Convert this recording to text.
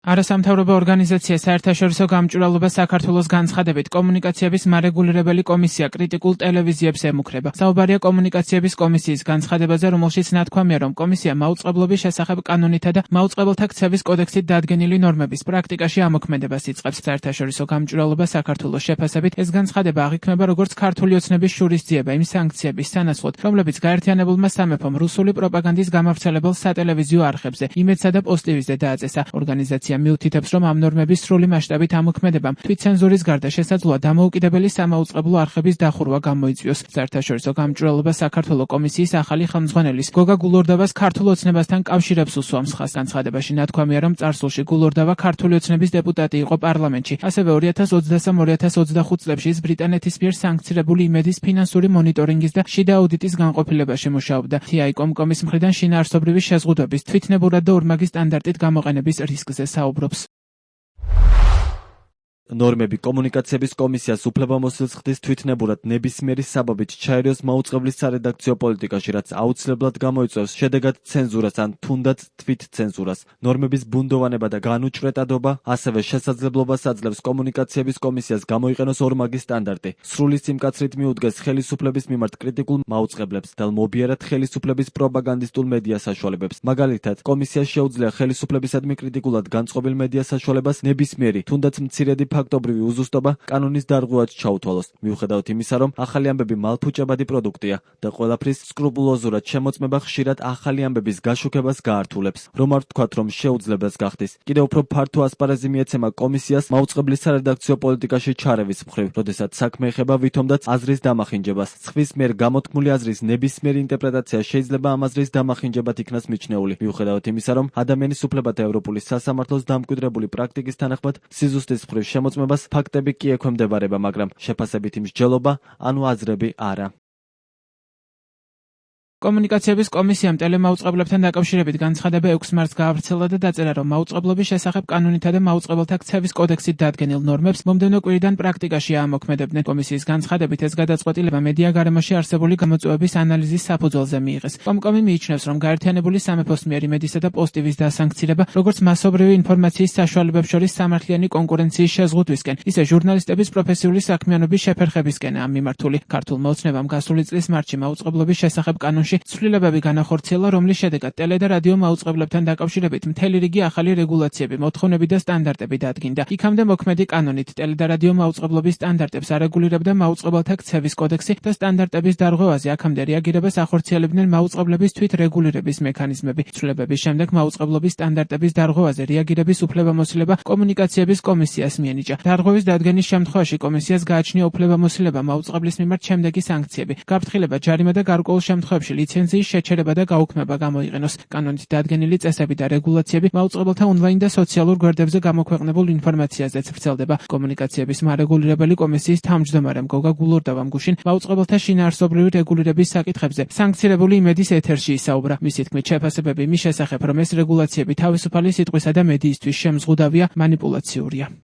არასამთავრობო ორგანიზაცია საერთაშორისო გამჭვირვალობა საქართველოს განცხადებით კომუნიკაციების მარეგულირებელი კომისია კრიტიკულ ტელევიზიებს ემუქრება. საუბარია კომუნიკაციების კომისიის განცხადებაზე, რომელშიც ნათქვამია, რომ კომისია მაუწყებლობის შესახებ კანონითა და მაუწყებელთა ქცევის კოდექსით დადგენილი ნორმების პრაქტიკაში ამოქმედებას იწყებს. საერთაშორისო გამჭვირვალობა საქართველოს შეფასებით ეს განცხადება აღიქმება როგორც ქართული ოცნების შურისძიება იმ სანქციების სანაცვლოდ, რომლებიც გაერთიანებულმა სამეფომ რუსული პროპაგანდის გამავრცელებელ სატელევიზიო არხებზე იმედსა და პოსტივიზზე დააწესა. ორგანიზაცია მიუთითებს, რომ ამ ნორმების სრული მასშტაბით ამოქმედებამ თვითცენზურის გარდა შესაძლოა დამოუკიდებელი სამაუწყებლო არხების დახურვა გამოიწვიოს. საერთაშორისო გამჭვირვალობა საქართველოს კომისიის ახალი ხელმძღვანელის გოგა გულორდავას ქართულ ოცნებასთან კავშირებს უსვამს ხაზს. განცხადებაში ნათქვამია, რომ წარსულში გულორდავა ქართული ოცნების დეპუტატი იყო პარლამენტში. ასევე 2023-2025 წლებში ის ბრიტანეთის მიერ სანქცირებული იმედის ფინანსური მონიტორინგის და შიდა აუდიტის განყოფილებაში მუშაობდა. TI-კომკომის მხრიდან შინაარსობრივი შეზღუდვების თვითნებურად და ორმაგი სტანდარტით გამოყენების რისკზე საუბრობს. ნორმები კომუნიკაციების კომისიას უფლებამოსილს ხდის თვითნებურად ნებისმიერი საბაბით ჩაერიოს მაუწყებლის სარედაქციო პოლიტიკაში, რაც აუცილებლად გამოიწვევს შედეგად ცენზურას ან თუნდაც თვითცენზურას. ნორმების ბუნდოვანება და განუჭვრეტადობა ასევე შესაძლებლობას აძლევს კომუნიკაციების კომისიას გამოიყენოს ორმაგი სტანდარტი. სრული სიმკაცრით მიუდგეს ხელისუფლების მიმართ კრიტიკულ მაუწყებლებს და მობიერად ხელისუფლების პროპაგანდისტულ მედია საშუალებებს. მაგალითად, კომისიას შეუძლია ხელისუფლებისადმი კრიტიკულად განწყობილ მედია საშუალებას ნებისმიერი, თუნდაც მცირედი ფაქტობრივი უზუსტობა კანონის დარღვევად ჩაუთვალოს. მიუხედავად იმისა, რომ ახალი ამბები მალფუჭებადი პროდუქტია და ყველაფრის სკრუპულოზურად შემოწმება ხშირად ახალი ამბების გაშუქებას გაართულებს. რომ არ ვთქვათ, რომ შეუძლებას გახდის. კიდევ უფრო ფართო ასპარეზი მიეცემა კომისიას მაუწყებლის სარედაქციო პოლიტიკაში ჩარევის მხრივ, როდესაც საქმე ეხება ვითომდაც აზრის დამახინჯებას. სხვის მიერ გამოთქმული აზრის ნებისმიერი ინტერპრეტაცია შეიძლება ამ აზრის დამახინჯებად იქნას მიჩნეული. მიუხედავად იმისა, რომ ადამიანის უფლებათა ევროპული სასამართლოს დამკვიდრებული პრაქტიკის თანახმად სიზუსტის მხრივ შემოწმებას ფაქტები კი ექვემდებარება, მაგრამ შეფასებითი მსჯელობა, ანუ აზრები არა. კომუნიკაციების კომისიამ ტელემაუწყებლებთან დაკავშირებით განცხადება 6 მარტს გაავრცელა და დაწერა, რომ მაუწყებლობის შესახებ კანონითა და მაუწყებელთა ქცევის კოდექსით დადგენილ ნორმებს მომდევნო კვირიდან პრაქტიკაში აამოქმედებდნენ. კომისიის განცხადებით ეს გადაწყვეტილება მედია გარემოში არსებული გამოწვევების ანალიზის საფუძველზე მიიღეს. კომკომი მიიჩნევს, რომ გაერთიანებული სამეფოს მიერ იმედისა და პოსტივის დასანქცირება, როგორც მასობრივი ინფორმაციის საშუალებებს შორის სამართლიანი კონკურენციის შეზღუდვისკენ, ისე ჟურნალისტების პროფესიული საქმიანობის შეფერხებისკენაა მიმართული. ქართულმა ოცნებამ გასული წლის მარტში მაუწყებლობის შესახებ კანონში ცვლილებები განახორციელა, რომლის შედეგად ტელე და რადიო მაუწყებლებთან დაკავშირებით მთელი რიგი ახალი რეგულაციები, მოთხოვნები და სტანდარტები დადგინდა. იქამდე მოქმედი კანონით ტელე და რადიო მაუწყებლობის სტანდარტებს არეგულირებდა მაუწყებელთა ქცევის კოდექსი და სტანდარტების დარღვევაზე აქამდე რეაგირებას ახორციელებდნენ მაუწყებლების თვითრეგულირების მექანიზმები. ცვლილებების შემდეგ მაუწყებლობის სტანდარტების დარღვევაზე რეაგირების უფლებამოსილება კომუნიკაციების კომისიას მიენიჭა. დარღვევის დადგენის შემთხვევაში კომისიას გააჩნია უფლებამოსილება მაუწყებლის მიმართ შემდეგი სანქციები: გაფრთხილება, ჯარიმა და გარკვეულ შემთხვევებში ლიცენზიის შეჩერება და გაუქმება გამოიყენოს. კანონით დადგენილი წესები და რეგულაციები მაუწყებელთა ონლაინ და სოციალურ გვერდებზე გამოქვეყნებულ ინფორმაციაზეც ვრცელდება. კომუნიკაციების მარეგულირებელი კომისიის თავმჯდომარემ გოგა გულორდავამ გუშინ მაუწყებელთა შინაარსობრივი რეგულირების საკითხებზე სანქცირებული იმედის ეთერში ისაუბრა. მისი თქმით, შეფასებები იმის შესახებ, რომ ეს რეგულაციები თავისუფალი სიტყვისა და მედიისთვის შემზღუდავია, მანიპულაციურია.